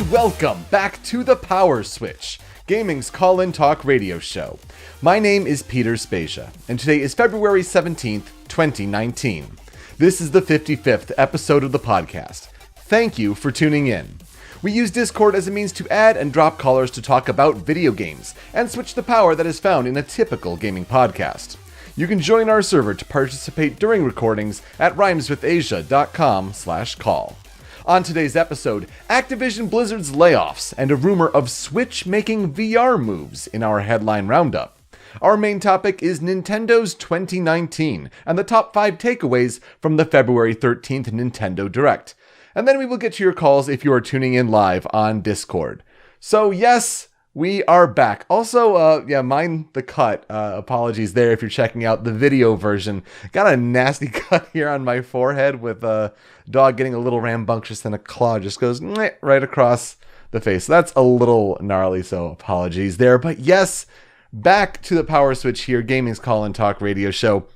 and welcome back to the PowerSwitch, gaming's call-in talk radio show. My name is Peter Spezia, and today is February 17th, 2019. This is the 55th episode of the podcast. Thank you for tuning in. We use Discord as a means to add and drop callers to talk about video games, and switch the power that is found in a typical gaming podcast. You can join our server to participate during recordings at rhymeswithasia.com/call. On today's episode, Activision-Blizzard's layoffs and a rumor of Switch making VR moves in our headline roundup. Our main topic is Nintendo's 2019 and the top 5 takeaways from the February 13th Nintendo Direct. And then we will get to your calls if you are tuning in live on Discord. So yes, we are back. Also, mind the cut. Apologies there if you're checking out the video version. Got a nasty cut here on my forehead with a dog getting a little rambunctious and a claw just goes right across the face. So that's a little gnarly, so apologies there. But yes, back to the PowerSwitch here, gaming's call-in talk radio show.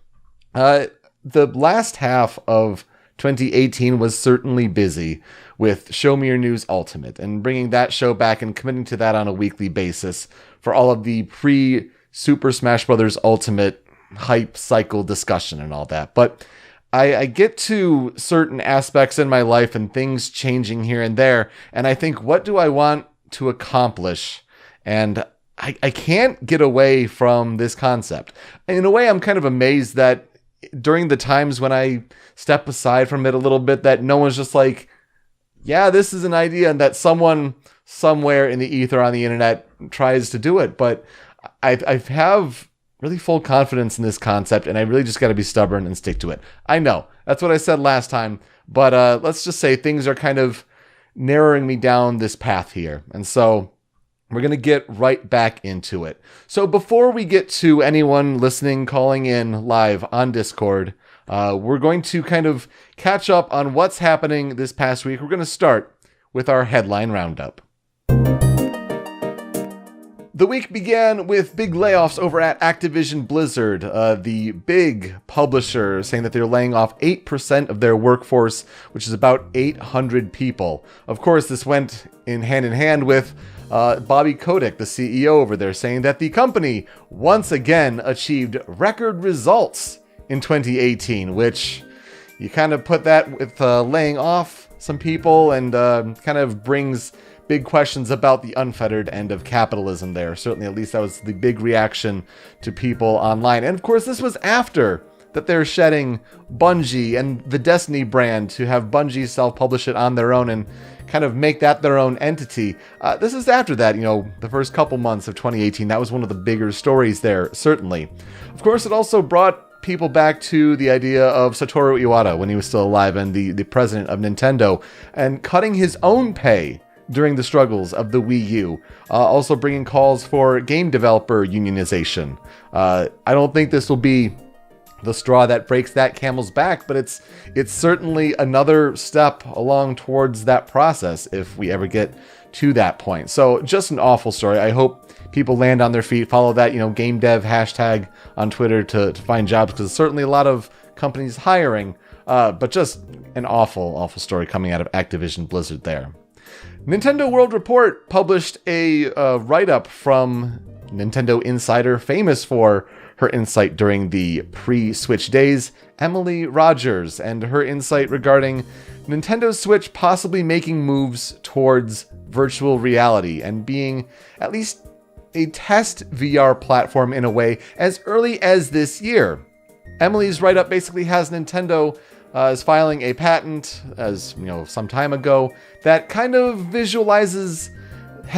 The last half of 2018 was certainly busy with Show Me Your News Ultimate and bringing that show back and committing to that on a weekly basis for all of the pre-Super Smash Bros. Ultimate hype cycle discussion and all that. But I get to certain aspects in my life and things changing here and there, and I think, what do I want to accomplish? And I can't get away from this concept. In a way, I'm kind of amazed that during the times when I step aside from it a little bit, that no one's just like, yeah, this is an idea, and that someone somewhere in the ether on the internet tries to do it. But I have really full confidence in this concept, and I really just got to be stubborn and stick to it. I know, that's what I said last time, but let's just say things are kind of narrowing me down this path here. And so we're going to get right back into it. So before we get to anyone listening, calling in live on Discord, we're going to kind of catch up on what's happening this past week. We're going to start with our headline roundup. The week began with big layoffs over at Activision-Blizzard, the big publisher, saying that they're laying off 8% of their workforce, which is about 800 people. Of course, this went in hand with Bobby Kotick, the CEO over there, saying that the company once again achieved record results in 2018, which you kind of put that with laying off some people and kind of brings big questions about the unfettered end of capitalism there. Certainly, at least that was the big reaction to people online. And of course, this was after that they're shedding Bungie and the Destiny brand to have Bungie self-publish it on their own and kind of make that their own entity. This is after that, the first couple months of 2018. That was one of the bigger stories there, certainly. Of course, it also brought people back to the idea of Satoru Iwata when he was still alive and the president of Nintendo, and cutting his own pay during the struggles of the Wii U. Also bringing calls for game developer unionization. I don't think this will be the straw that breaks that camel's back, but it's certainly another step along towards that process if we ever get to that point. So just an awful story. I hope people land on their feet, follow that, game dev hashtag on Twitter to find jobs, because certainly a lot of companies hiring, but just an awful story coming out of Activision-Blizzard there. Nintendo World Report published a write-up from Nintendo insider famous for her insight during the pre-Switch days, Emily Rogers, and her insight regarding Nintendo Switch possibly making moves towards virtual reality and being at least a test VR platform in a way as early as this year. Emily's write-up basically has Nintendo is filing a patent, as some time ago, that kind of visualizes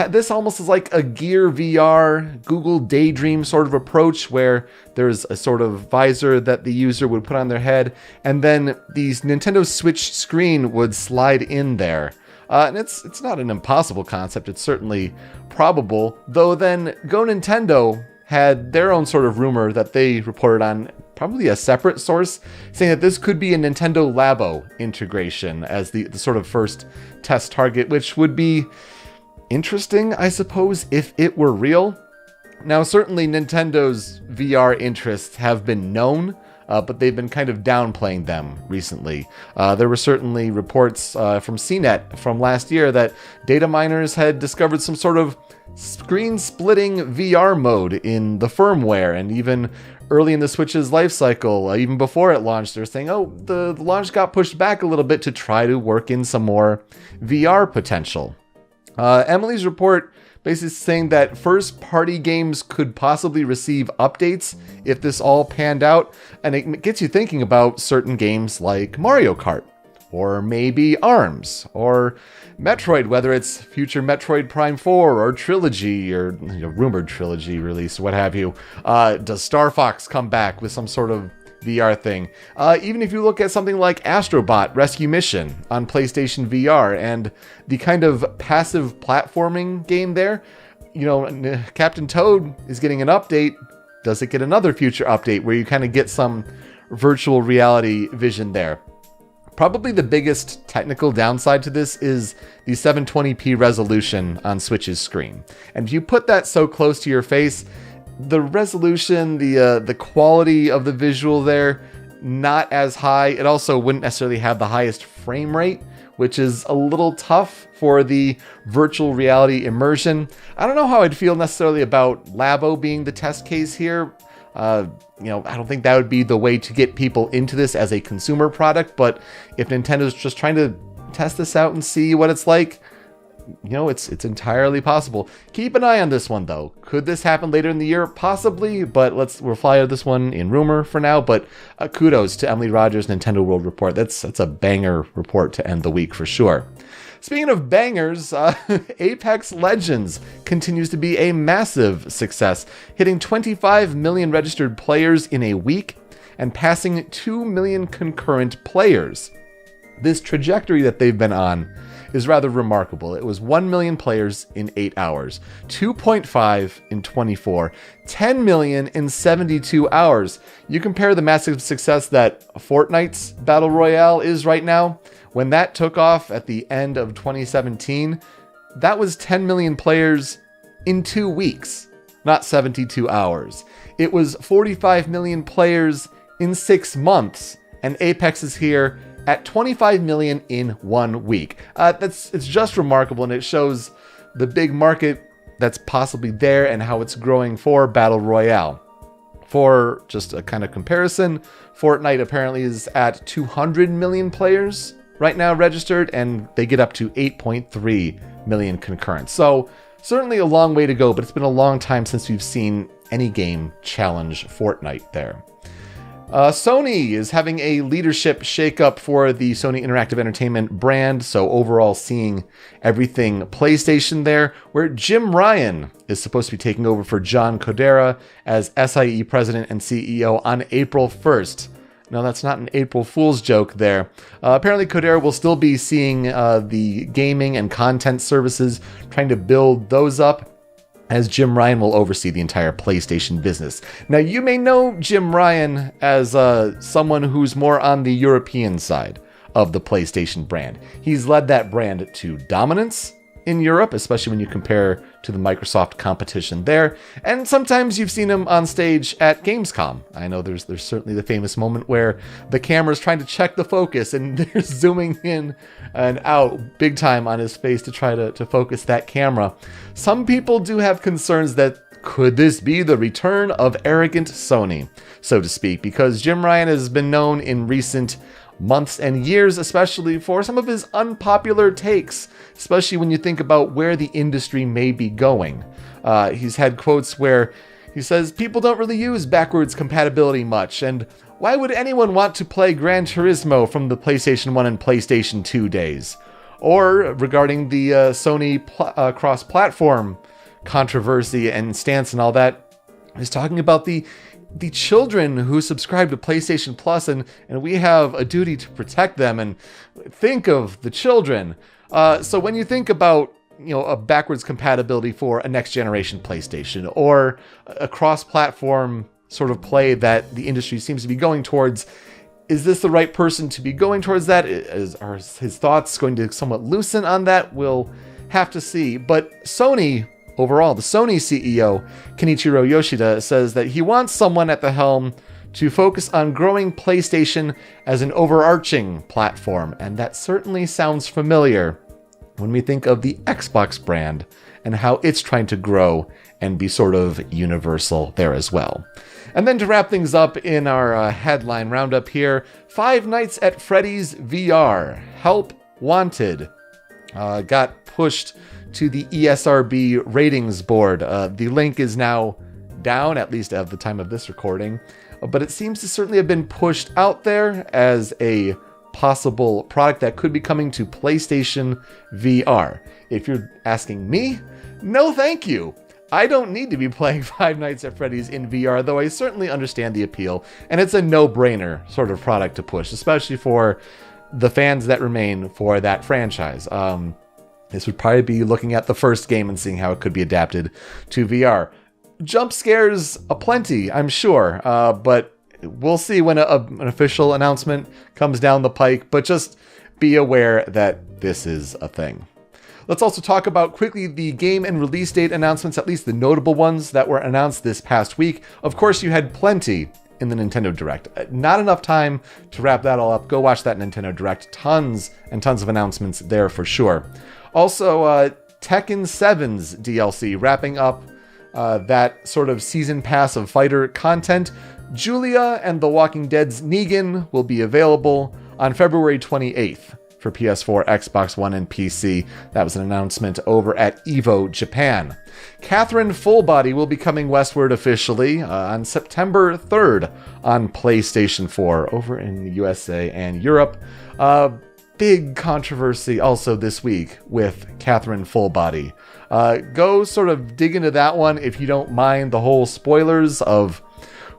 this almost as like a Gear VR, Google Daydream sort of approach, where there's a sort of visor that the user would put on their head, and then the Nintendo Switch screen would slide in there. And it's not an impossible concept, it's certainly probable, though then Go Nintendo had their own sort of rumor that they reported on, probably a separate source, saying that this could be a Nintendo Labo integration as the sort of first test target, which would be interesting, I suppose, if it were real. Now, certainly Nintendo's VR interests have been known but they've been kind of downplaying them recently. There were certainly reports from CNET from last year that data miners had discovered some sort of screen-splitting VR mode in the firmware, and even early in the Switch's life cycle, even before it launched, they're saying, oh, the launch got pushed back a little bit to try to work in some more VR potential. Emily's report basically saying that first-party games could possibly receive updates if this all panned out, and it gets you thinking about certain games like Mario Kart, or maybe ARMS, or Metroid, whether it's future Metroid Prime 4 or Trilogy, or rumored Trilogy release, what have you. Does Star Fox come back with some sort of VR thing? Even if you look at something like Astrobot Rescue Mission on PlayStation VR and the kind of passive platforming game there, Captain Toad is getting an update. Does it get another future update where you kind of get some virtual reality vision there? Probably the biggest technical downside to this is the 720p resolution on Switch's screen. And if you put that so close to your face, the resolution, the quality of the visual there, not as high. It also wouldn't necessarily have the highest frame rate, which is a little tough for the virtual reality immersion. I don't know how I'd feel necessarily about Labo being the test case here. I don't think that would be the way to get people into this as a consumer product, but if Nintendo's just trying to test this out and see what it's like, it's entirely possible. Keep an eye on this one, though. Could this happen later in the year? Possibly, but we'll fly out this one in rumor for now, but kudos to Emily Rogers' Nintendo World Report. That's a banger report to end the week for sure. Speaking of bangers, Apex Legends continues to be a massive success, hitting 25 million registered players in a week and passing 2 million concurrent players. This trajectory that they've been on is rather remarkable. It was 1 million players in 8 hours, 2.5 in 24, 10 million in 72 hours. You compare the massive success that Fortnite's Battle Royale is right now. When that took off at the end of 2017, that was 10 million players in 2 weeks, not 72 hours. It was 45 million players in 6 months, and Apex is here at 25 million in 1 week. It's just remarkable, and it shows the big market that's possibly there and how it's growing for Battle Royale. For just a kind of comparison, Fortnite apparently is at 200 million players right now registered, and they get up to 8.3 million concurrent. So certainly a long way to go, but it's been a long time since we've seen any game challenge Fortnite there. Sony is having a leadership shakeup for the Sony Interactive Entertainment brand, so overall seeing everything PlayStation there, where Jim Ryan is supposed to be taking over for John Codera as SIE President and CEO on April 1st. No, that's not an April Fool's joke there. Apparently, Codera will still be seeing the gaming and content services, trying to build those up, as Jim Ryan will oversee the entire PlayStation business. Now, you may know Jim Ryan as someone who's more on the European side of the PlayStation brand. He's led that brand to dominance in Europe, especially when you compare to the Microsoft competition there. And sometimes you've seen him on stage at Gamescom. I know there's certainly the famous moment where the camera's trying to check the focus and they're zooming in and out big time on his face to try to focus that camera. Some people do have concerns that could this be the return of arrogant Sony, so to speak, because Jim Ryan has been known in recent months and years, especially for some of his unpopular takes, especially when you think about where the industry may be going. He's had quotes where he says, people don't really use backwards compatibility much, and why would anyone want to play Gran Turismo from the PlayStation 1 and PlayStation 2 days? Or regarding the Sony cross-platform controversy and stance and all that, he's talking about the children who subscribe to PlayStation Plus, and we have a duty to protect them, and think of the children. So when you think about, a backwards compatibility for a next generation PlayStation, or a cross-platform sort of play that the industry seems to be going towards, is this the right person to be going towards that? Are his thoughts going to somewhat loosen on that? We'll have to see. But Sony, overall, the Sony CEO, Kenichiro Yoshida, says that he wants someone at the helm to focus on growing PlayStation as an overarching platform, and that certainly sounds familiar when we think of the Xbox brand and how it's trying to grow and be sort of universal there as well. And then to wrap things up in our headline roundup here, Five Nights at Freddy's VR, Help Wanted, got pushed to the ESRB ratings board. The link is now down, at least at the time of this recording, but it seems to certainly have been pushed out there as a possible product that could be coming to PlayStation VR. If you're asking me, no thank you. I don't need to be playing Five Nights at Freddy's in VR, though I certainly understand the appeal, and it's a no-brainer sort of product to push, especially for the fans that remain for that franchise. This would probably be looking at the first game and seeing how it could be adapted to VR. Jump scares aplenty, I'm sure, but we'll see when an official announcement comes down the pike, but just be aware that this is a thing. Let's also talk about quickly the game and release date announcements, at least the notable ones that were announced this past week. Of course, you had plenty in the Nintendo Direct. Not enough time to wrap that all up. Go watch that Nintendo Direct. Tons and tons of announcements there for sure. Also, Tekken 7's DLC, wrapping up that sort of season pass of fighter content. Julia and The Walking Dead's Negan will be available on February 28th. For PS4, Xbox One, and PC. That was an announcement over at EVO Japan. Catherine Fullbody will be coming westward officially on September 3rd on PlayStation 4 over in the USA and Europe. Big controversy also this week with Catherine Fullbody. Go sort of dig into that one if you don't mind the whole spoilers of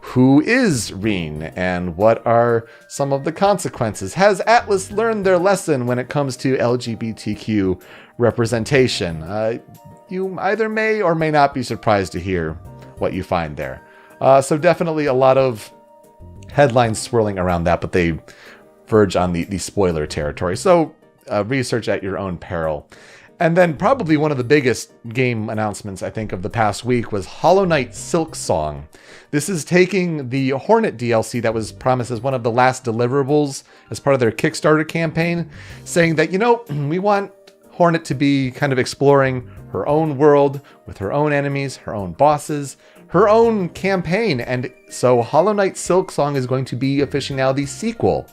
who is Reen and what are some of the consequences? Has Atlas learned their lesson when it comes to LGBTQ representation? You either may or may not be surprised to hear what you find there. So definitely a lot of headlines swirling around that, but they verge on the spoiler territory. So research at your own peril. And then probably one of the biggest game announcements, I think, of the past week was Hollow Knight Silksong. This is taking the Hornet DLC that was promised as one of the last deliverables as part of their Kickstarter campaign, saying that, we want Hornet to be kind of exploring her own world with her own enemies, her own bosses, her own campaign. And so Hollow Knight Silksong is going to be officially now the sequel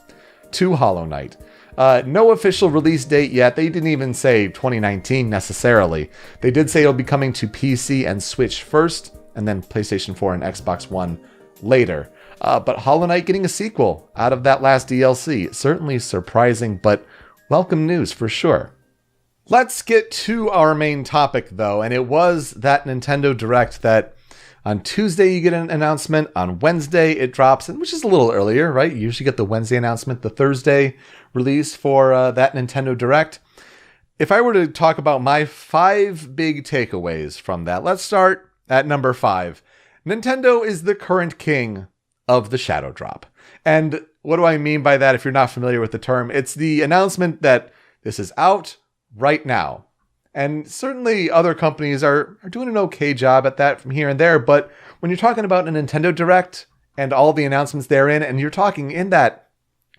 to Hollow Knight. No official release date yet. They didn't even say 2019 necessarily. They did say it'll be coming to PC and Switch first, and then PlayStation 4 and Xbox One later. But Hollow Knight getting a sequel out of that last DLC. Certainly surprising, but welcome news for sure. Let's get to our main topic, though, and it was that Nintendo Direct that on Tuesday you get an announcement, on Wednesday it drops, which is a little earlier, right? You usually get the Wednesday announcement, the Thursday release for that Nintendo Direct. If I were to talk about my 5 big takeaways from that, let's start at number 5. Nintendo is the current king of the shadow drop. And what do I mean by that if you're not familiar with the term? It's the announcement that this is out right now. And certainly other companies are doing an okay job at that from here and there. But when you're talking about a Nintendo Direct and all the announcements therein, and you're talking in that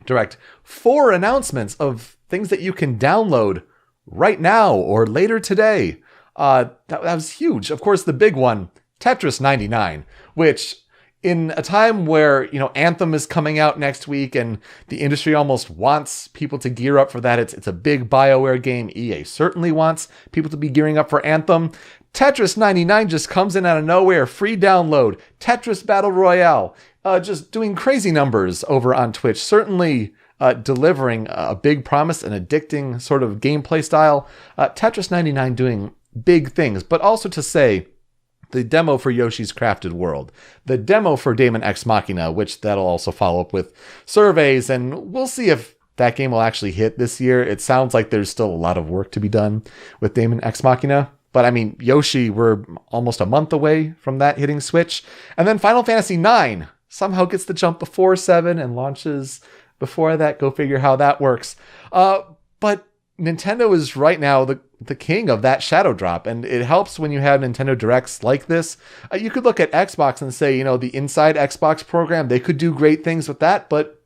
Direct 4 announcements of things that you can download right now or later today, that was huge. Of course, the big one, Tetris 99, which in a time where, Anthem is coming out next week and the industry almost wants people to gear up for that. It's a big BioWare game. EA certainly wants people to be gearing up for Anthem. Tetris 99 just comes in out of nowhere. Free download. Tetris Battle Royale. Just doing crazy numbers over on Twitch. Certainly delivering a big promise, an addicting sort of gameplay style. Tetris 99 doing big things, but also to say, the demo for Yoshi's Crafted World, the demo for Daemon X Machina, which that'll also follow up with surveys, and we'll see if that game will actually hit this year. It sounds like there's still a lot of work to be done with Daemon X Machina, but I mean, Yoshi, we're almost a month away from that hitting Switch. And then Final Fantasy IX somehow gets the jump before 7 and launches before that. Go figure how that works. But Nintendo is right now the king of that shadow drop, and it helps when you have Nintendo Directs like this. You could look at Xbox and say, the Inside Xbox program, they could do great things with that, but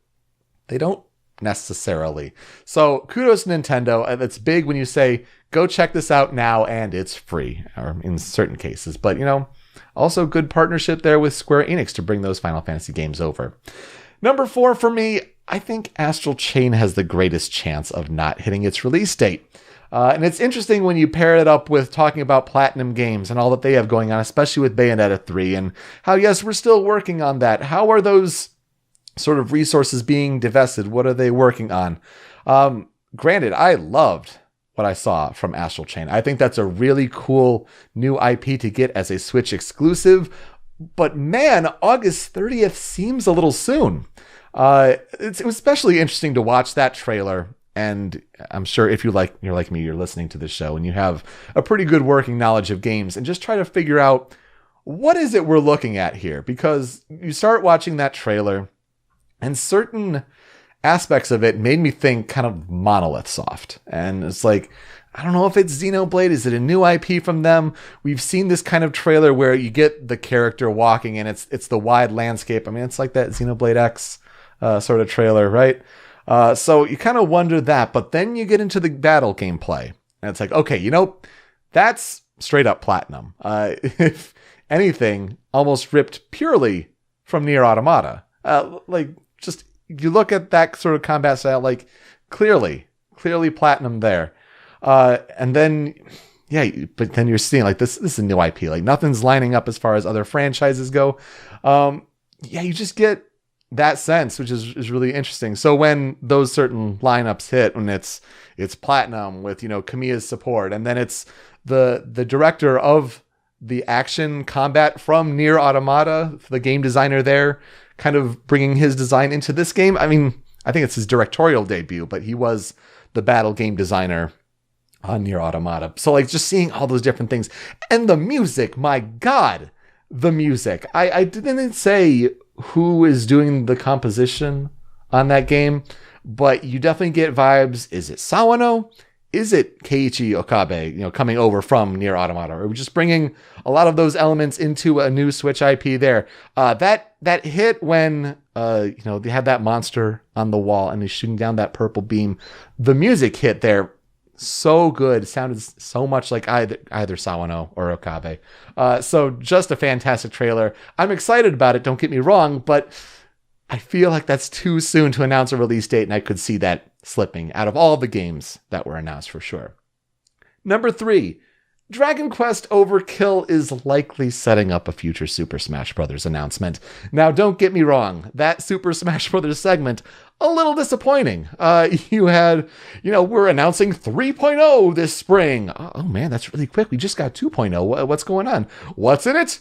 they don't necessarily. So kudos to Nintendo. It's big when you say, go check this out now, and it's free, or in certain cases. But, also good partnership there with Square Enix to bring those Final Fantasy games over. Number 4 for me, I think Astral Chain has the greatest chance of not hitting its release date. And it's interesting when you pair it up with talking about Platinum Games and all that they have going on, especially with Bayonetta 3, and how, yes, we're still working on that. How are those sort of resources being divested? What are they working on? Granted, I loved what I saw from Astral Chain. I think that's a really cool new IP to get as a Switch exclusive. But man, August 30th seems a little soon. It was especially interesting to watch that trailer. And I'm sure if you're like me, you're listening to this show and you have a pretty good working knowledge of games, and just try to figure out what is it we're looking at here. Because you start watching that trailer and certain aspects of it made me think kind of Monolith Soft. And it's like, I don't know if it's Xenoblade. Is it a new IP from them? We've seen this kind of trailer where you get the character walking and it's the wide landscape. I mean, it's like that Xenoblade X sort of trailer, right? So you kind of wonder that, but then you get into the battle gameplay and it's like, okay, that's straight up Platinum. If anything, almost ripped purely from Nier Automata. Just you look at that sort of combat style, like clearly Platinum there. And then, but then you're seeing like this is a new IP, like nothing's lining up as far as other franchises go. You just get that sense, which is really interesting. So when those certain lineups hit, when it's Platinum with, Kamiya's support, and then it's the director of the action combat from Nier Automata, the game designer there, kind of bringing his design into this game. I mean, I think it's his directorial debut, but he was the battle game designer on Nier Automata. So like just seeing all those different things, and the music, my God, the music. I didn't say who is doing the composition on that game, but you definitely get vibes. Is it Sawano? Is it Keiichi Okabe, coming over from Nier Automata? Or just bringing a lot of those elements into a new Switch IP there. That hit when, they had that monster on the wall and he's shooting down that purple beam. The music hit there. So good. It sounded so much like either Sawano or Okabe. So just a fantastic trailer. I'm excited about it, don't get me wrong, but I feel like that's too soon to announce a release date, and I could see that slipping out of all the games that were announced for sure. Number 3, Dragon Quest Overkill is likely setting up a future Super Smash Bros. Announcement. Now, don't get me wrong, that Super Smash Bros. Segment, a little disappointing. You had, we're announcing 3.0 this spring. Oh man, that's really quick. We just got 2.0. What's going on? What's in it?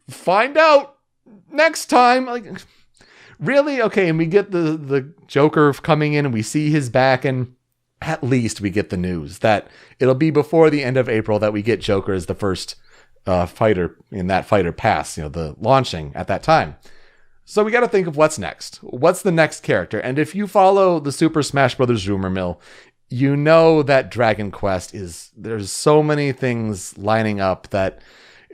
Find out next time. Like, really? Okay, and we get the Joker coming in and we see his back, and at least we get the news that it'll be before the end of April that we get Joker as the first fighter in that fighter pass, the launching at that time. So we got to think of what's next. What's the next character? And if you follow the Super Smash Bros. Rumor mill, you know that Dragon Quest there's so many things lining up that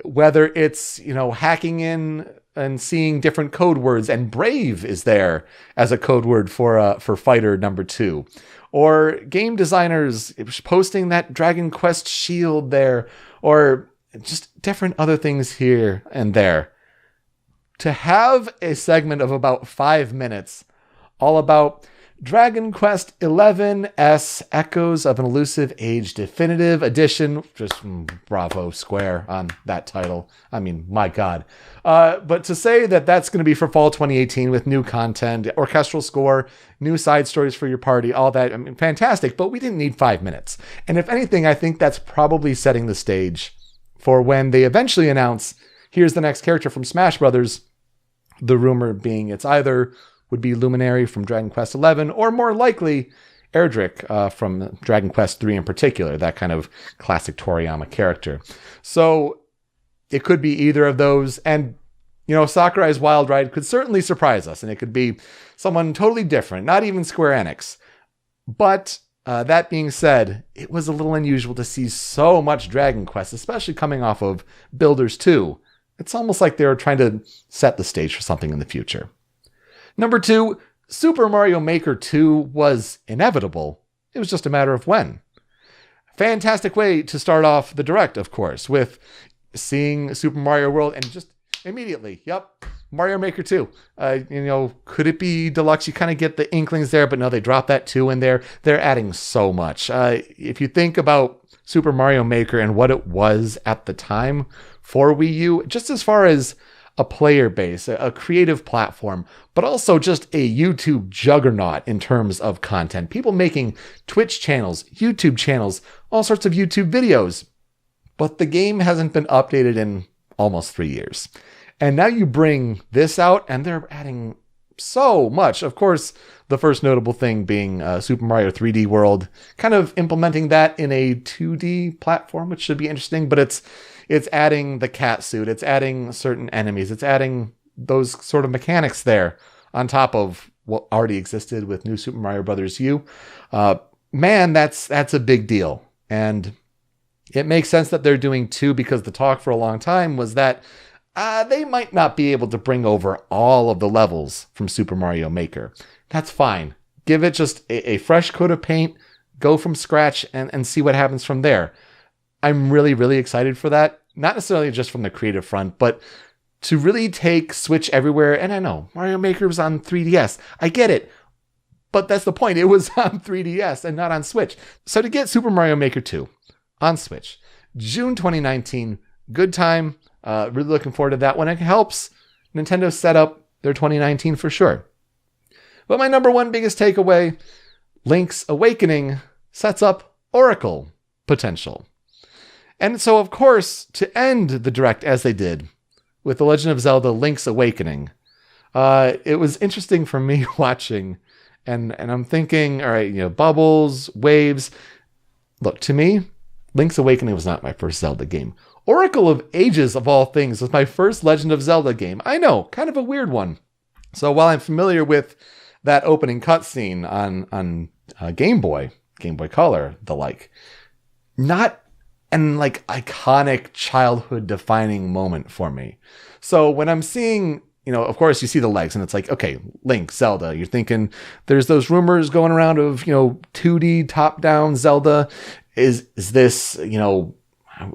whether it's, hacking in and seeing different code words, and Brave is there as a code word for fighter number 2, or game designers posting that Dragon Quest shield there, or just different other things here and there. To have a segment of about 5 minutes all about Dragon Quest XI-S Echoes of an Elusive Age Definitive Edition. Just bravo Square on that title. I mean, my God. But to say that that's going to be for fall 2018 with new content, orchestral score, new side stories for your party, all that, I mean, fantastic. But we didn't need 5 minutes. And if anything, I think that's probably setting the stage for when they eventually announce, here's the next character from Smash Brothers. The rumor being it's either would be Luminary from Dragon Quest XI, or more likely Erdrick from Dragon Quest III in particular, that kind of classic Toriyama character. So it could be either of those, and Sakurai's Wild Ride could certainly surprise us, and it could be someone totally different, not even Square Enix. But That being said, it was a little unusual to see so much Dragon Quest, especially coming off of Builders 2. It's almost like they were trying to set the stage for something in the future. Number 2, Super Mario Maker 2 was inevitable. It was just a matter of when. Fantastic way to start off the Direct, of course, with seeing Super Mario World and just immediately, Mario Maker 2. Could it be deluxe? You kind of get the inklings there, but no, they dropped that 2 in there. They're adding so much. If you think about Super Mario Maker and what it was at the time for Wii U, just as far as a player base, a creative platform, but also just a YouTube juggernaut in terms of content. People making Twitch channels, YouTube channels, all sorts of YouTube videos. But the game hasn't been updated in almost 3 years. And now you bring this out and they're adding so much. Of course, the first notable thing being Super Mario 3D World, kind of implementing that in a 2D platform, which should be interesting, but it's adding the cat suit, it's adding certain enemies, it's adding those sort of mechanics there on top of what already existed with New Super Mario Bros. U. Man, that's a big deal. And it makes sense that they're doing 2 because the talk for a long time was that they might not be able to bring over all of the levels from Super Mario Maker. That's fine. Give it just a fresh coat of paint, go from scratch, and see what happens from there. I'm really, really excited for that. Not necessarily just from the creative front, but to really take Switch everywhere. And I know Mario Maker was on 3DS. I get it. But that's the point. It was on 3DS and not on Switch. So to get Super Mario Maker 2 on Switch, June 2019, good time. Really looking forward to that one. It helps Nintendo set up their 2019 for sure. But my number one biggest takeaway, Link's Awakening sets up Oracle potential. And so, of course, to end the Direct as they did with The Legend of Zelda Link's Awakening, it was interesting for me watching, and I'm thinking, all right, bubbles, waves. Look, to me, Link's Awakening was not my first Zelda game. Oracle of Ages, of all things, was my first Legend of Zelda game. I know, kind of a weird one. So while I'm familiar with that opening cutscene on Game Boy Color, the like, not an iconic childhood defining moment for me. So when I'm seeing, of course you see the legs and it's like, okay, Link, Zelda, you're thinking there's those rumors going around of, 2D top down Zelda. Is this,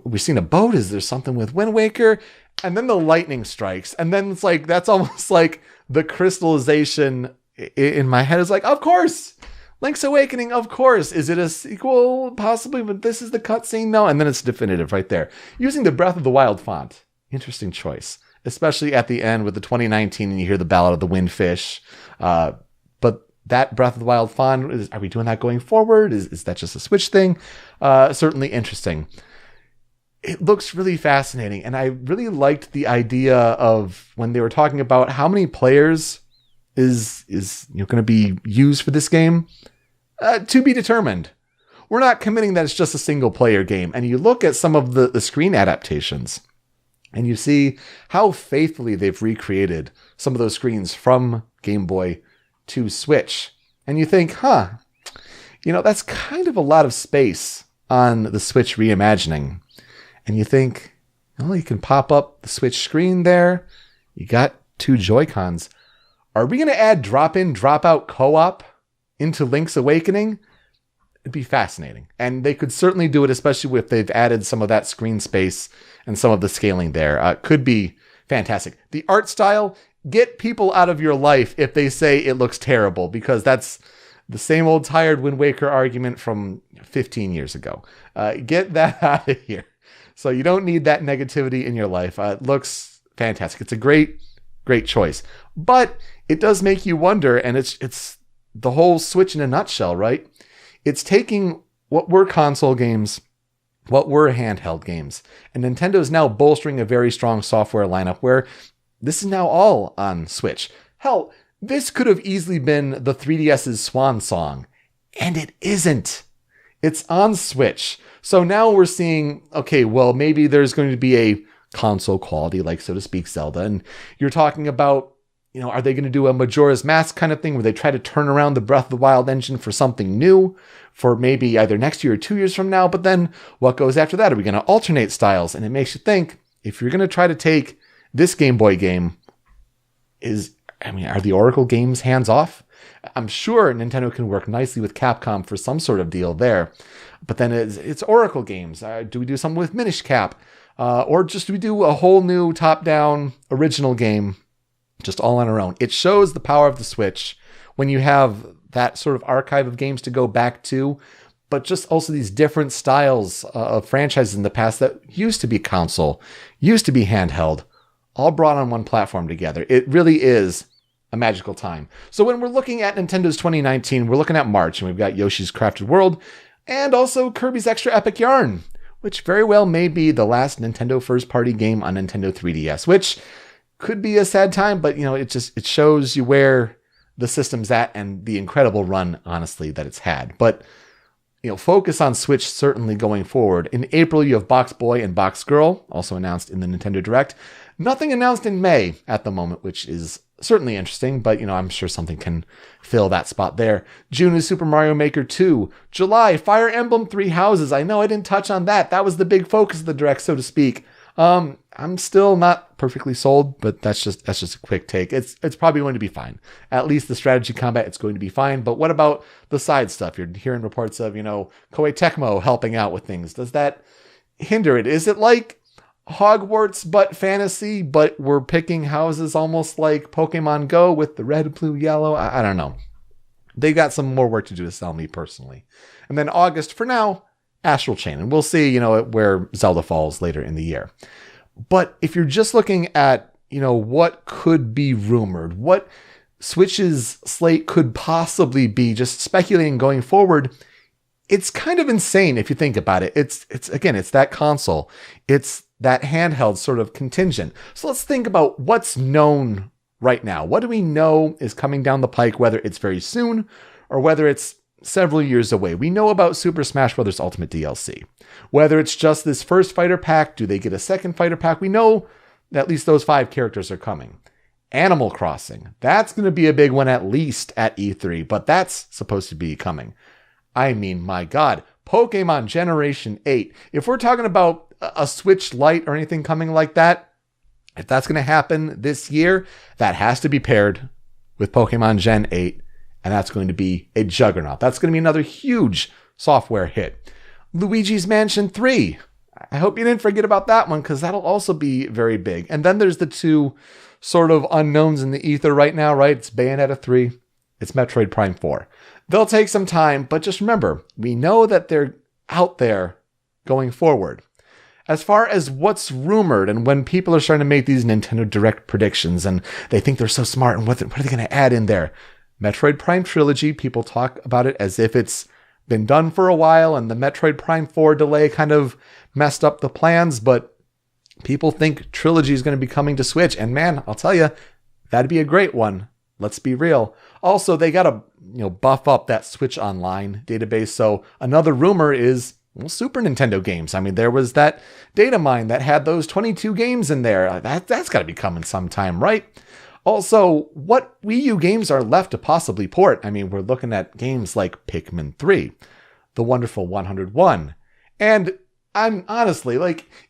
we've seen a boat. Is there something with Wind Waker? And then the lightning strikes. And then it's like, that's almost like the crystallization in my head is like, of course, Link's Awakening, of course. Is it a sequel? Possibly, but this is the cutscene? No. And then it's definitive right there. Using the Breath of the Wild font. Interesting choice. Especially at the end with the 2019 and you hear the Ballad of the Windfish. But that Breath of the Wild font, are we doing that going forward? Is that just a Switch thing? Certainly interesting. It looks really fascinating. And I really liked the idea of when they were talking about how many players is going to be used for this game. To be determined. We're not committing that it's just a single player game. And you look at some of the screen adaptations and you see how faithfully they've recreated some of those screens from Game Boy to Switch. And you think, that's kind of a lot of space on the Switch reimagining. And you think, you can pop up the Switch screen there. You got 2 Joy-Cons. Are we going to add drop-in, drop-out co-op into Link's Awakening? It'd be fascinating. And they could certainly do it, especially if they've added some of that screen space and some of the scaling there. Could be fantastic. The art style, get people out of your life if they say it looks terrible, because that's the same old tired Wind Waker argument from 15 years ago. Get that out of here. So you don't need that negativity in your life. It looks fantastic. It's a great choice. But it does make you wonder, and it's the whole Switch in a nutshell, right? It's taking what were console games, what were handheld games, and Nintendo is now bolstering a very strong software lineup where this is now all on Switch. Hell, this could have easily been the 3DS's swan song, and it isn't. It's on Switch. So now we're seeing, okay, well, maybe there's going to be a console quality, like, so to speak, Zelda, and you're talking about are they going to do a Majora's Mask kind of thing where they try to turn around the Breath of the Wild engine for something new for maybe either next year or 2 years from now? But then what goes after that? Are we going to alternate styles? And it makes you think, if you're going to try to take this Game Boy game, are the Oracle games hands off? I'm sure Nintendo can work nicely with Capcom for some sort of deal there. But then it's Oracle games. Do we do something with Minish Cap? Or just do we do a whole new top-down original game just all on our own? It shows the power of the Switch when you have that sort of archive of games to go back to, but just also these different styles of franchises in the past that used to be console, used to be handheld, all brought on one platform together. It really is a magical time. So when we're looking at Nintendo's 2019, we're looking at March, and we've got Yoshi's Crafted World and also Kirby's Extra Epic Yarn, which very well may be the last Nintendo first-party game on Nintendo 3DS, which could be a sad time, but it shows you where the system's at and the incredible run, honestly, that it's had. But focus on Switch certainly going forward. In April, you have Box Boy and Box Girl, also announced in the Nintendo Direct. Nothing announced in May at the moment, which is certainly interesting, but I'm sure something can fill that spot there. June is Super Mario Maker 2. July, Fire Emblem Three Houses. I know I didn't touch on that. That was the big focus of the Direct, so to speak. I'm still not perfectly sold, but that's just a quick take. It's probably going to be fine. At least the strategy combat, it's going to be fine. But what about the side stuff? You're hearing reports of, Koei Tecmo helping out with things. Does that hinder it? Is it like Hogwarts but fantasy, but we're picking houses almost like Pokemon Go with the red, blue, yellow? I don't know. They got some more work to do to sell me personally. And then August, for now, Astral Chain. And we'll see, where Zelda falls later in the year. But if you're just looking at, what could be rumored, what Switch's slate could possibly be, just speculating going forward, it's kind of insane if you think about it. It's that console. It's that handheld sort of contingent. So let's think about what's known right now. What do we know is coming down the pike, whether it's very soon or whether it's several years away? We know about Super Smash Bros. Ultimate DLC. Whether it's just this first fighter pack, do they get a second fighter pack? We know that at least those 5 characters are coming. Animal Crossing. That's going to be a big one, at least at E3, but that's supposed to be coming. I mean, my God, Pokemon Generation 8. If we're talking about a Switch Lite or anything coming like that, if that's going to happen this year, that has to be paired with Pokemon Gen 8, and that's going to be a juggernaut. That's going to be another huge software hit. Luigi's Mansion 3. I hope you didn't forget about that one, because that'll also be very big. And then there's the 2 sort of unknowns in the ether right now, right? It's Bayonetta 3. It's Metroid Prime 4. They'll take some time, but just remember, we know that they're out there going forward. As far as what's rumored, and when people are starting to make these Nintendo Direct predictions, and they think they're so smart, and what are they going to add in there? Metroid Prime Trilogy, people talk about it as if it's been done for a while, and the Metroid Prime 4 delay kind of messed up the plans, but people think Trilogy is going to be coming to Switch, and man, I'll tell you, that'd be a great one. Let's be real. Also, they got to buff up that Switch Online database. So another rumor is Super Nintendo games. I mean, there was that data mine that had those 22 games in there. That's got to be coming sometime, right? Also, what Wii U games are left to possibly port? I mean, we're looking at games like Pikmin 3, The Wonderful 101, and I'm honestly,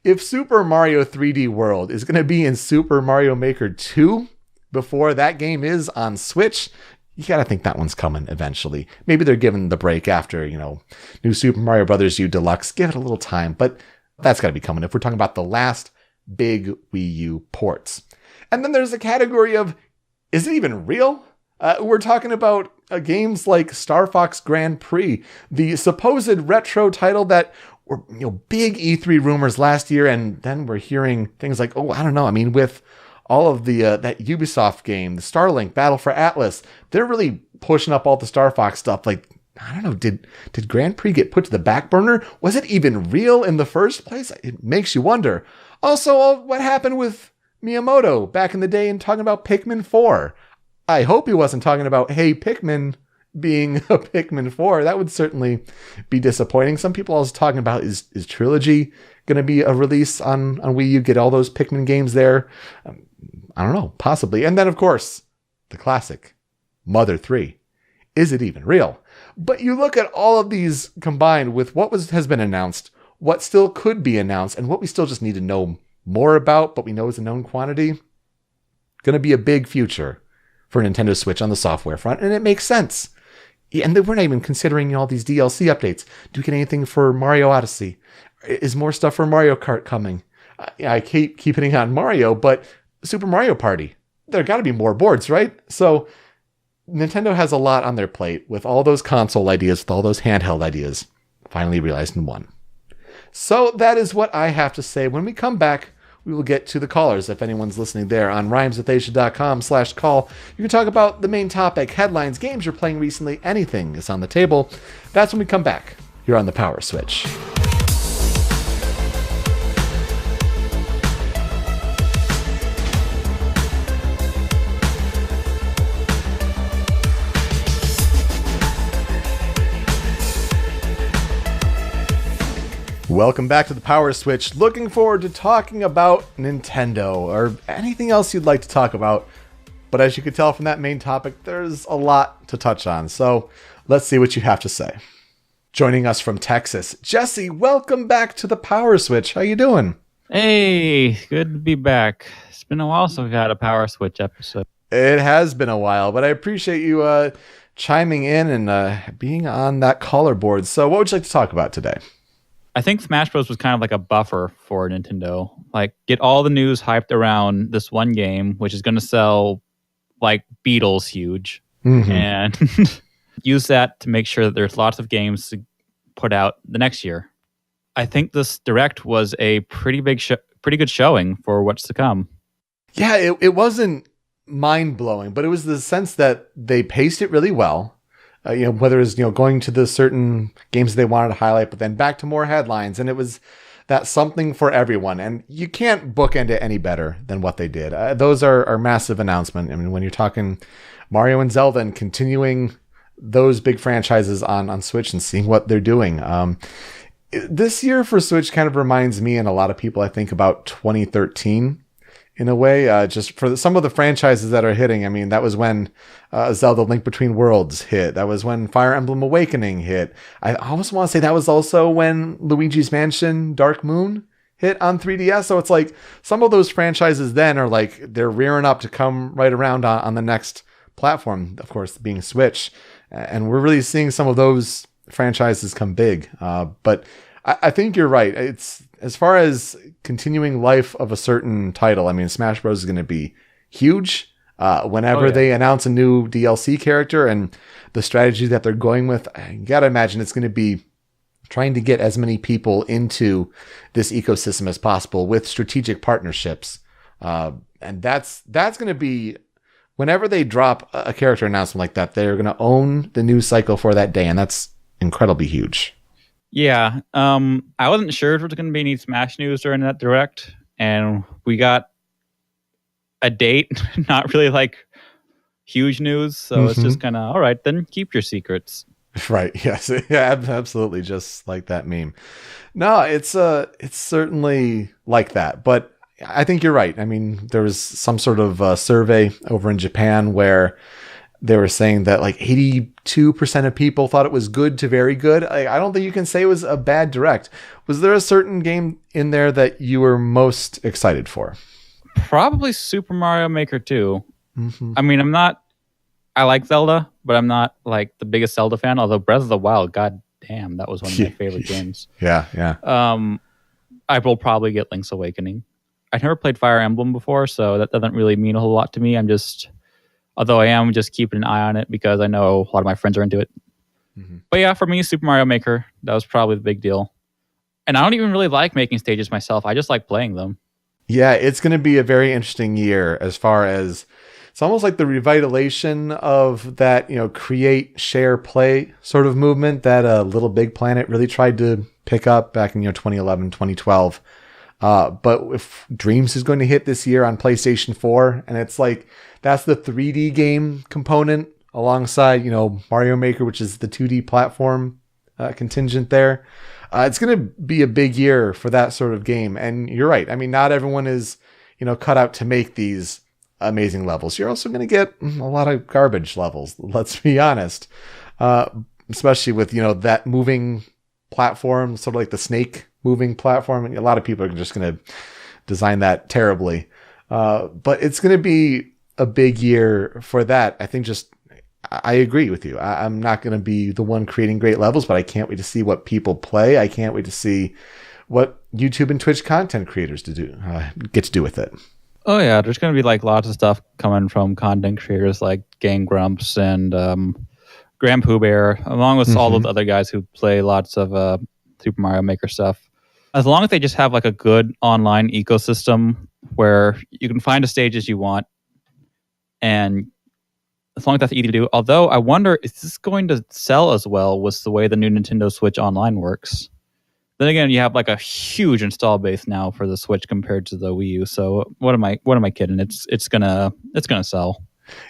if Super Mario 3D World is going to be in Super Mario Maker 2 before that game is on Switch, you got to think that one's coming eventually. Maybe they're giving the break after, New Super Mario Bros. U Deluxe. Give it a little time, but that's got to be coming if we're talking about the last big Wii U ports. And then there's a category of, is it even real? We're talking about games like Star Fox Grand Prix, the supposed retro title that were big E3 rumors last year, and then we're hearing things like, I don't know. I mean, with all of the that Ubisoft game, the Starlink, Battle for Atlas, they're really pushing up all the Star Fox stuff. I don't know, did Grand Prix get put to the back burner? Was it even real in the first place? It makes you wonder. Also, what happened with Miyamoto back in the day and talking about Pikmin 4? I hope he wasn't talking about, hey, Pikmin being a Pikmin 4. That would certainly be disappointing. Some people are also talking about, is Trilogy going to be a release on Wii U? Get all those Pikmin games there? I don't know, possibly. And then, of course, the classic, Mother 3. Is it even real? But you look at all of these combined with what has been announced, what still could be announced, and what we still just need to know more about, but we know is a known quantity. Going to be a big future for Nintendo Switch on the software front, and it makes sense. And we're not even considering all these DLC updates. Do we get anything for Mario Odyssey? Is more stuff for Mario Kart coming? I keep hitting on Mario, but Super Mario Party, there got to be more boards, right? So Nintendo has a lot on their plate with all those console ideas, with all those handheld ideas, finally realized in one. So that is what I have to say. When we come back, we will get to the callers. If anyone's listening there on rhymeswithasia.com/call, you can talk about the main topic, headlines, games you're playing recently, anything is on the table. That's when we come back here on the Power Switch. Welcome back to the Power Switch. Looking forward to talking about Nintendo or anything else you'd like to talk about. But as you can tell from that main topic, there's a lot to touch on. So let's see what you have to say. Joining us from Texas, Jesse, welcome back to the Power Switch. How you doing? Hey, good to be back. It's been a while since we've had a Power Switch episode. It has been a while, but I appreciate you chiming in and being on that caller board. So what would you like to talk about today? I think Smash Bros. Was kind of like a buffer for Nintendo. Like, get all the news hyped around this one game, which is going to sell like Beatles huge, and use that to make sure that there's lots of games to put out the next year. I think this Direct was a pretty good showing for what's to come. Yeah, it wasn't mind-blowing, but it was the sense that they paced it really well. Whether it's, going to the certain games they wanted to highlight, but then back to more headlines. And it was that something for everyone. And you can't bookend it any better than what they did. Those are massive announcements. I mean, when you're talking Mario and Zelda and continuing those big franchises on Switch and seeing what they're doing. This year for Switch kind of reminds me and a lot of people, I think, about 2013. In a way, just for some of the franchises that are hitting. I mean, that was when Zelda Link Between Worlds hit. That was when Fire Emblem Awakening hit. I almost want to say that was also when Luigi's Mansion Dark Moon hit on 3DS. So it's like some of those franchises then are like, they're rearing up to come right around on the next platform, of course, being Switch. And we're really seeing some of those franchises come big. But I think you're right. It's as far as continuing life of a certain title. I mean, Smash Bros. Is going to be huge whenever they announce a new DLC character and the strategy that they're going with. I gotta imagine it's going to be trying to get as many people into this ecosystem as possible with strategic partnerships. And that's going to be whenever they drop a character announcement like that, they're going to own the news cycle for that day. And that's incredibly huge. Yeah, I wasn't sure if there was going to be any Smash news during that Direct, and we got a date, not really like huge news, so it's just kind of, all right, then keep your secrets. Right, yes, yeah, absolutely, just like that meme. No, it's certainly like that, but I think you're right. I mean, there was some sort of survey over in Japan where they were saying that like 82% of people thought it was good to very good. I don't think you can say it was a bad Direct. Was there a certain game in there that you were most excited for? Probably Super Mario Maker 2. I mean, I like Zelda, but I'm not like the biggest Zelda fan, although Breath of the Wild, god damn, that was one of my favorite games. Yeah. I will probably get Link's Awakening. I've never played Fire Emblem before, so that doesn't really mean a whole lot to me. Although I am just keeping an eye on it because I know a lot of my friends are into it. But yeah, for me, Super Mario Maker, that was probably the big deal. And I don't even really like making stages myself. I just like playing them. Yeah, it's going to be a very interesting year as far as it's almost like the revitalization of that, create, share, play sort of movement that Little Big Planet really tried to pick up back in 2011, 2012. But if Dreams is going to hit this year on PlayStation 4, and it's like, that's the 3D game component alongside, Mario Maker, which is the 2D platform contingent there. It's going to be a big year for that sort of game. And you're right. I mean, not everyone is, cut out to make these amazing levels. You're also going to get a lot of garbage levels. Let's be honest. Especially with, that moving platform, sort of like the snake moving platform. A lot of people are just going to design that terribly. But it's going to be a big year for that. I think I agree with you. I'm not going to be the one creating great levels, but I can't wait to see what people play. I can't wait to see what YouTube and Twitch content creators get to do with it. Oh yeah, there's going to be like lots of stuff coming from content creators like Gang Grumps and Grand Pooh Bear, along with all those other guys who play lots of Super Mario Maker stuff. As long as they just have like a good online ecosystem where you can find the stages you want, and as long as that's easy to do. Although I wonder, is this going to sell as well with the way the new Nintendo Switch Online works? Then again, you have like a huge install base now for the Switch compared to the Wii U. So what am I kidding? It's gonna sell.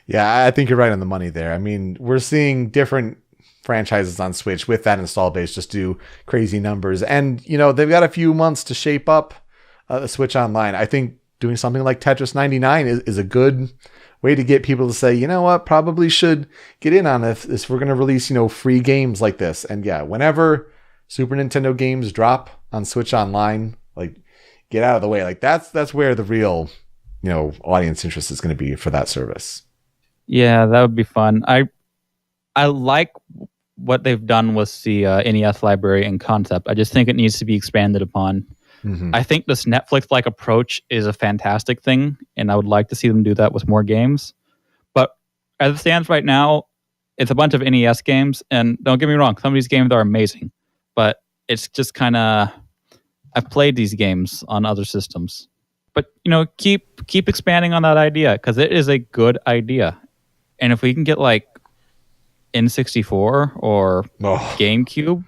Yeah, I think you're right on the money there. I mean, we're seeing different franchises on Switch with that install base just do crazy numbers, and they've got a few months to shape up the Switch Online. I think doing something like Tetris 99 is a good way to get people to say, you know what, probably should get in on this if we're going to release, free games like this. And yeah, whenever Super Nintendo games drop on Switch Online, like, get out of the way. Like, that's where the real, audience interest is going to be for that service. Yeah, that would be fun. I like what they've done with the NES library and concept. I just think it needs to be expanded upon. I think this Netflix-like approach is a fantastic thing, and I would like to see them do that with more games. But as it stands right now, it's a bunch of NES games, and don't get me wrong, some of these games are amazing, but it's just kind of, I've played these games on other systems. But, keep expanding on that idea, because it is a good idea. And if we can get, like, N64 or GameCube...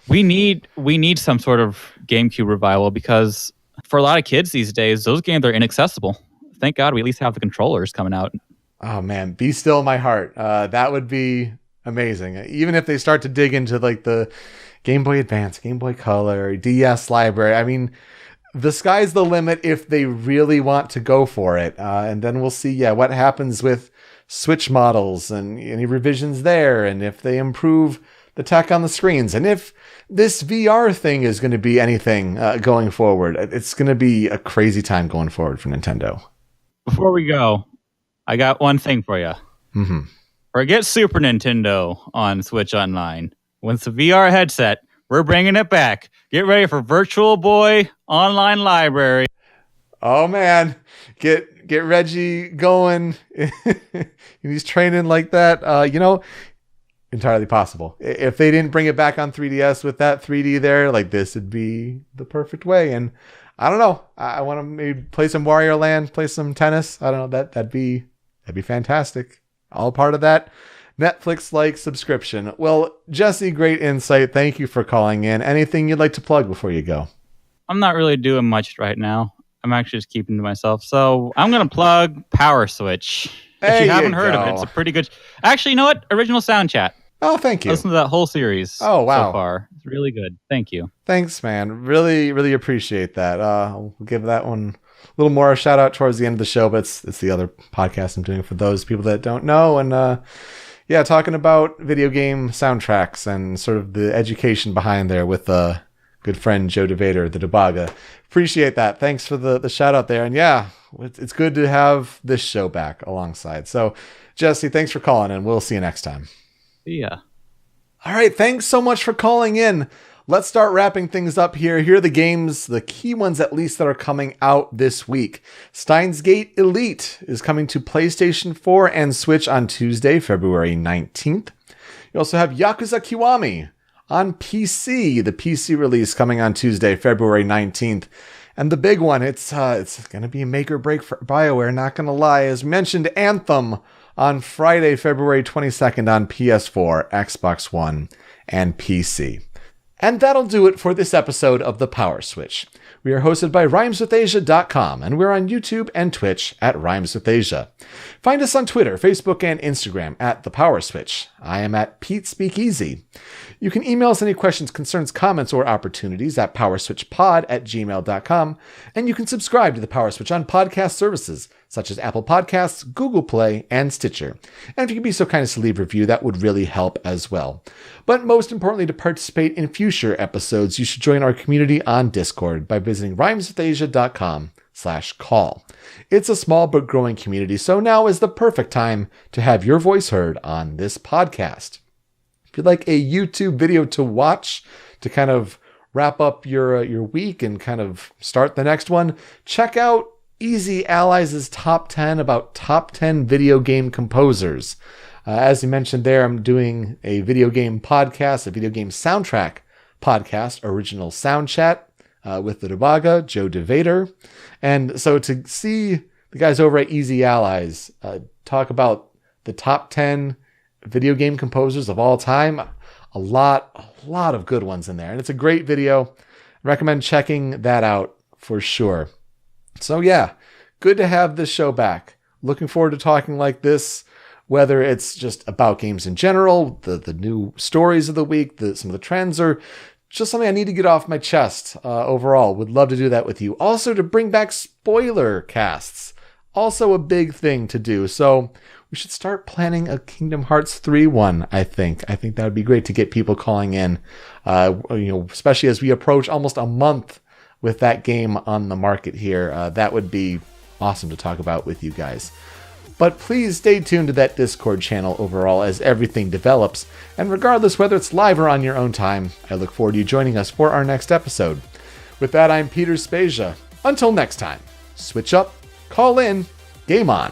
We need some sort of GameCube revival, because for a lot of kids these days, those games are inaccessible. Thank God we at least have the controllers coming out. Oh man, Be Still My Heart. That would be amazing. Even if they start to dig into like the Game Boy Advance, Game Boy Color, DS library. I mean, the sky's the limit if they really want to go for it. And then we'll see, what happens with Switch models and any revisions there, and if they improve the tech on the screens, and if this VR thing is going to be anything going forward. It's going to be a crazy time going forward for Nintendo. Before we go, I got one thing for you. Forget Super Nintendo on Switch Online. Once the VR headset, we're bringing it back. Get ready for Virtual Boy Online Library. Oh man, get Reggie going. He's training like that. Entirely possible. If they didn't bring it back on 3DS with that 3D there, like, this would be the perfect way. And I don't know. I want to maybe play some Wario Land, play some tennis. I don't know. That'd be fantastic. All part of that Netflix-like subscription. Well, Jesse, great insight. Thank you for calling in. Anything you'd like to plug before you go? I'm not really doing much right now. I'm actually just keeping to myself. So I'm going to plug PowerSwitch. If you haven't heard of it, it's a pretty good... Actually, you know what? Original Sound Chat. Oh, thank you. Listen to that whole series. Oh, wow. So far. It's really good. Thank you. Thanks, man. Really, really appreciate that. We'll give that one a little more shout out towards the end of the show, but it's the other podcast I'm doing for those people that don't know. And talking about video game soundtracks and sort of the education behind there with good friend Joe DeVader, the Debaga. Appreciate that. Thanks for the shout out there. And it's good to have this show back alongside. So, Jesse, thanks for calling, and we'll see you next time. See ya. All right, thanks so much for calling in. Let's start wrapping things up here. Here are the games, the key ones at least, that are coming out this week. Steins Gate Elite is coming to PlayStation 4 and Switch on Tuesday, February 19th. You also have Yakuza Kiwami on PC, the PC release coming on Tuesday, February 19th. And the big one, it's going to be a make or break for BioWare, not going to lie. As mentioned, Anthem on Friday, February 22nd on PS4, Xbox One, and PC. And that'll do it for this episode of The Power Switch. We are hosted by rhymeswithasia.com, and we're on YouTube and Twitch at rhymeswithasia. Find us on Twitter, Facebook, and Instagram at The Power Switch. I am at Pete Speakeasy. You can email us any questions, concerns, comments, or opportunities at powerswitchpod@gmail.com, and you can subscribe to The Power Switch on podcast services such as Apple Podcasts, Google Play, and Stitcher. And if you could be so kind as to leave a review, that would really help as well. But most importantly, to participate in future episodes, you should join our community on Discord by visiting rhymeswithasia.com/call. It's a small but growing community, so now is the perfect time to have your voice heard on this podcast. If you'd like a YouTube video to watch to kind of wrap up your week and kind of start the next one, check out Easy Allies' Top 10 about top 10 video game composers. As you mentioned there, I'm doing a video game podcast, a video game soundtrack podcast, Original Sound Chat, with the Dubaga, Joe DeVader. And so to see the guys over at Easy Allies talk about the top 10 video game composers of all time, a lot of good ones in there. And it's a great video. I recommend checking that out for sure. So yeah, good to have this show back. Looking forward to talking like this, whether it's just about games in general, the new stories of the week, some of the trends, or just something I need to get off my chest overall. Would love to do that with you. Also to bring back spoiler casts. Also a big thing to do. So we should start planning a Kingdom Hearts 3 one, I think. I think that would be great to get people calling in, especially as we approach almost a month with that game on the market here. That would be awesome to talk about with you guys. But please stay tuned to that Discord channel overall as everything develops. And regardless whether it's live or on your own time, I look forward to you joining us for our next episode. With that, I'm Peter Spezia. Until next time, switch up, call in, game on.